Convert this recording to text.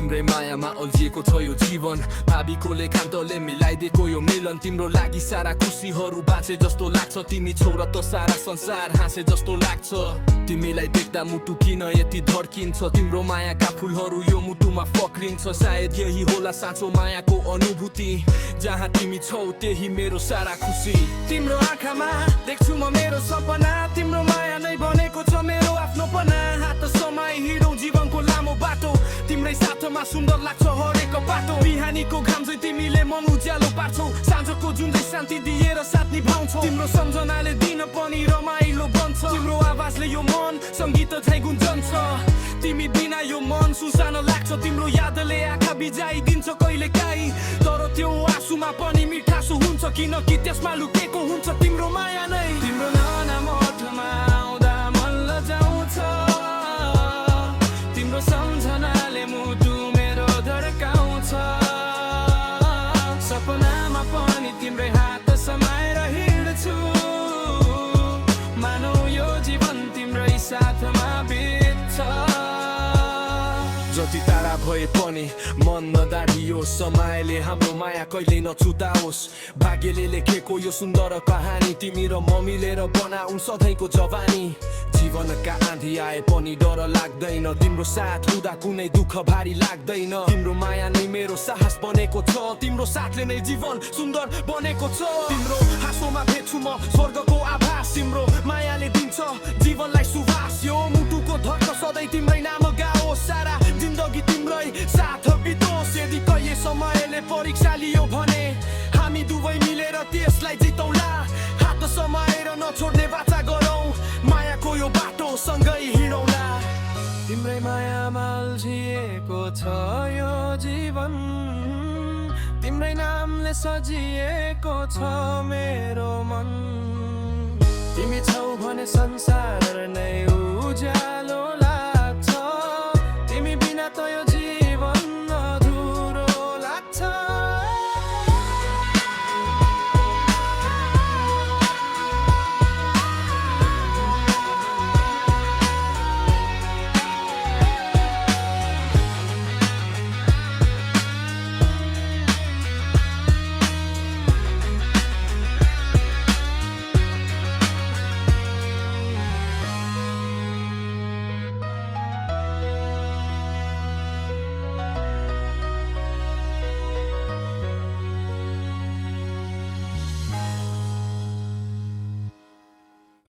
तिम्रै मायामा अल्झिएको छ यो जीवन भाबीकोले कान्तले मिलाइदिएको यो मिलन तिम्रो लागि सारा खुसीहरू बाँचे जस्तो लाग्छ तिमी छोरा त सारा संसार हाँसे जस्तो लाग्छ तिमीलाई देख्दा मुटु किन यति धड्किन्छ तिम्रो मायाका फुलहरू यो मुटुमा फक्रिन्छ सायद यही होला साँचो मायाको अनुभूति जहाँ तिमी छौ त्यही मेरो सारा खुसी तिम्रो आँखामा देख्छु म मेरो सपना तिम्रो माया नै बनेको छ मेरो आफ्नोपना हात समय हिँडौँ जीवनको लामो बाटो तिम्रै साथमा सुन्दर लाग्छ हरेक बाटो बिहानीको घाम चाहिँ तिमीले मन उज्यालो पार्छौ साँझको जुन चाहिँ शान्ति दिएर साथ निभाउँछौ तिम्रो सम्झनाले दिन पनि रमाइलो बन्छ तिम्रो आवाजले यो मन सङ्गीत चाहिँ गुन्जन्छ तिमी बिना यो मन सुसानो लाग्छ तिम्रो यादले आँखा बिजाइदिन्छ कहिले काहीँ तर त्यो आँसुमा पनि मिठासो हुन्छ किनकि त्यसमा लुकेको हुन्छ तिम्रो माया नै तिम्रो नाम ओठमा आउँदा मन लजाउँछ तिम्रो सम्झनाले मुटु मेरो धड्काउँछ सपनामा पनि तिम्रै हात समाएर हिँड्छु मानौ यो जीवन तिम्रै साथमा बित्छ जति टाढा भए पनि मन नदाढियो समयले हाम्रो माया कहिले नछुटाओस् भाग्यले लेखेको यो सुन्दर कहानी तिमी र म मिलेर बनाउँ सधैँको जवानी जीवनका आँधी आए पनि डर लाग्दैन तिम्रो साथ हुँदा कुनै दुःख भारी लाग्दैन तिम्रो माया नै मेरो साहस बनेको छ तिम्रो साथले नै जीवन सुन्दर बनेको छ तिम्रो हाँसोमा भेट्छु म स्वर्गको आभास तिम्रो मायाले दिन्छ जीवनलाई सुवास यो मुटुको धर्क सधैँ तिम्रै नाम गाओस् सारा जिन्दगी तिम्रै साथ बितोस् यदि कहिले समयले परीक्षा लियो भने हामी दुवै मिलेर त्यसलाई जितौँला हात समाएर नछोड्ने बाचा गरौँ मायाको यो बाटो सँगै हिँडौँला तिम्रै मायामा अल्झिएको छ यो जीवन तिम्रै नामले सजिएको छ मेरो मन तिमी छौ भने संसार नै उज्यालो